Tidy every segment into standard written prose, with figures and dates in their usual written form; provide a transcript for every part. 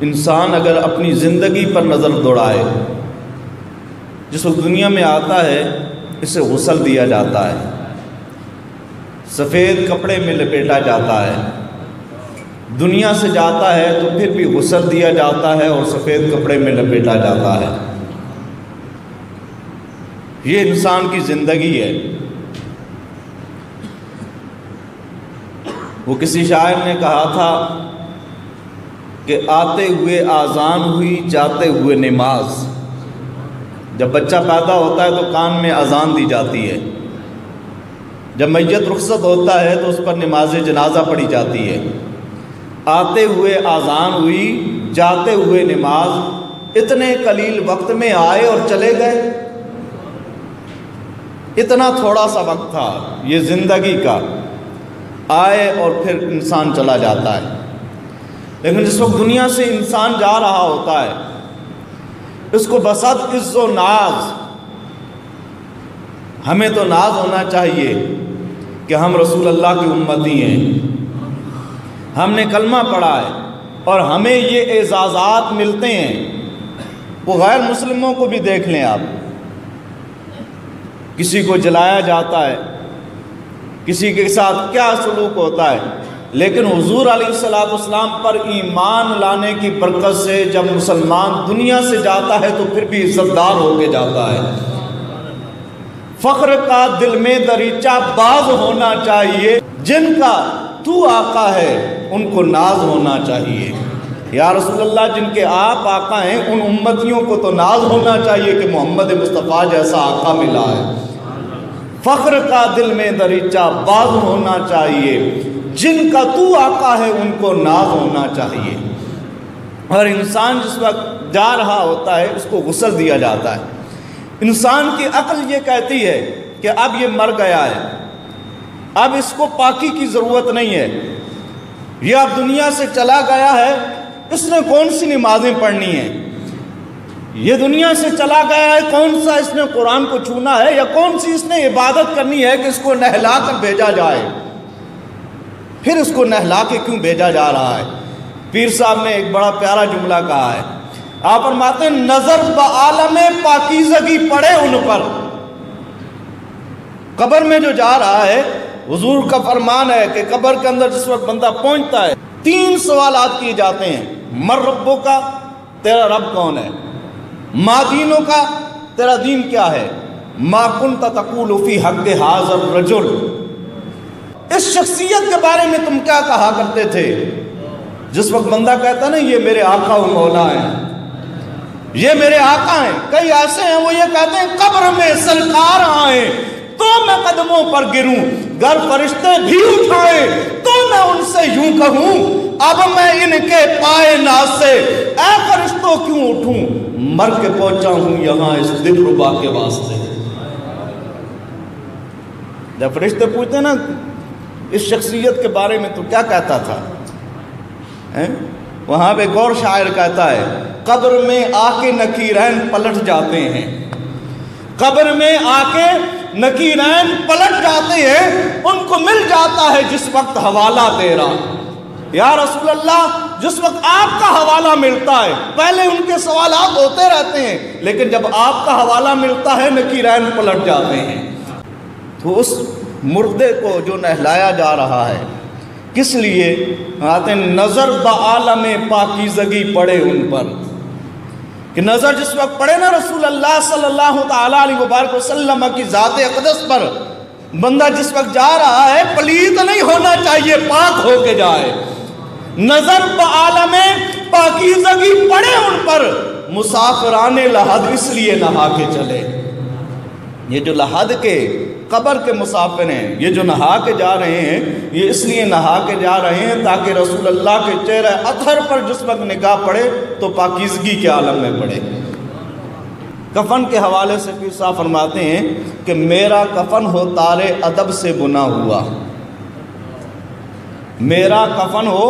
इंसान अगर अपनी ज़िंदगी पर नज़र दौड़ाए, जिस वक्त दुनिया में आता है इसे गुस्ल दिया जाता है, सफ़ेद कपड़े में लपेटा जाता है, दुनिया से जाता है तो फिर भी गुस्ल दिया जाता है और सफ़ेद कपड़े में लपेटा जाता है। ये इंसान की ज़िंदगी है। वो किसी शायर ने कहा था कि आते हुए आज़ान हुई, जाते हुए नमाज। जब बच्चा पैदा होता है तो कान में अज़ान दी जाती है, जब मैयत रुखसत होता है तो उस पर नमाज जनाजा पढ़ी जाती है। आते हुए आज़ान हुई, जाते हुए नमाज। इतने कलील वक्त में आए और चले गए। इतना थोड़ा सा वक्त था ये ज़िंदगी का, आए और फिर इंसान चला जाता है। लेकिन जिस वक्त दुनिया से इंसान जा रहा होता है, इसको बसत इज़्ज़ो नाज, हमें तो नाज होना चाहिए कि हम रसूल अल्लाह की उम्मती हैं, हमने कलमा पढ़ा है और हमें ये एजाज़ात मिलते हैं। वो गैर मुस्लिमों को भी देख लें आप, किसी को जलाया जाता है, किसी के साथ क्या सलूक होता है, लेकिन हुजूर अलैहिस्सलाम पर ईमान लाने की बरकत से जब मुसलमान दुनिया से जाता है तो फिर भी इज्जतदार होके जाता है। फ़ख्र का दिल में दरीचा बाज होना चाहिए, जिनका तू आका है उनको नाज होना चाहिए। या रसूलल्लाह, जिनके आप आका हैं उन उम्मतियों को तो नाज होना चाहिए कि मोहम्मद मुस्तफ़ा जैसा आका मिला है। फ़ख्र का दिल में दरीचा बाज होना चाहिए, जिनका तू आका है उनको नाज होना चाहिए। और इंसान जिस वक्त जा रहा होता है उसको गुस्ल दिया जाता है। इंसान की अक्ल ये कहती है कि अब ये मर गया है, अब इसको पाकी की ज़रूरत नहीं है, ये अब दुनिया से चला गया है, इसने कौन सी नमाजें पढ़नी हैं, ये दुनिया से चला गया है, कौन सा इसने कुरान को छूना है या कौन सी इसने इबादत करनी है कि इसको नहला कर भेजा जाए। फिर इसको नहला के क्यों भेजा जा रहा है? पीर साहब ने एक बड़ा प्यारा जुमला कहा है। आप फरमाते हैं, नजर बआलमे पाकीज़गी पड़े उन पर। कब्र में जो जा रहा है, हुजूर का फरमान है कि कब्र के अंदर जिस वक्त बंदा पहुंचता है 3 सवालात किए जाते हैं। मर रब्बो का, तेरा रब कौन है? मा दीनों का, तेरा दीन क्या है? मा कुन्त तक़ूलु फी हक़्क़ि हाज़र रजुल, इस शख्सियत के बारे में तुम क्या कहा करते थे? जिस वक्त बंदा कहता ना ये मेरे आका व मौला हैं, ये मेरे आका हैं। कई ऐसे हैं वो ये कहते हैं कब्र में सरकार आए तो मैं कदमों पर गिरूं, गर फरिश्ते भी उठाए तो मैं उनसे यूं कहूं, अब मैं इनके पाए नाज से ऐ फरिश्तों क्यों उठूं, मर के पहुंचा हूं यहां इस दिल रुबा के वास्ते। जब फरिश्ते पूछते ना इस शख्सियत के बारे में तो क्या कहता था, वहां पे एक और शायर कहता है, कब्र में आके नकीरैन पलट जाते हैं, कब्र में आके नकीरैन पलट जाते हैं, उनको मिल जाता है जिस वक्त हवाला तेरा। या रसूल अल्लाह, जिस वक्त आपका हवाला मिलता है, पहले उनके सवालात होते रहते हैं, लेकिन जब आपका हवाला मिलता है नकीरैन पलट जाते हैं। तो उस मुर्दे को जो नहलाया जा रहा है, किस लिए आते? नज़र बआलमे पाकीज़गी पड़े उन पर, कि नज़र जिस वक्त पड़े ना रसूल अल्लाह सल्लल्लाहु तआला अलैहि वसल्लम की ज़ात अक़दस पर, बंदा जिस वक्त जा रहा है पलीत नहीं होना चाहिए, पाक होके जाए। नज़र बआलमे पाकीज़गी पड़े उन पर, मुसाफिराने लहद इसलिए नहा के चले। ये जो लहद के कब्र के मुसाफिर हैं, ये जो नहा के जा रहे हैं, ये इसलिए नहा के जा रहे हैं ताकि रसूल अल्लाह के चेहरे अतहर पर जिस वक्त निगाह पड़े तो पाकीज़गी के आलम में पड़े। कफन के हवाले से पीर साहब फरमाते हैं कि मेरा कफन हो तारे अदब से बुना हुआ, मेरा कफन हो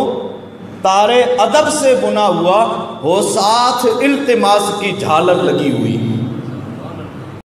तारे अदब से बुना हुआ, हो साथ इल्तिमास की झालर लगी हुई।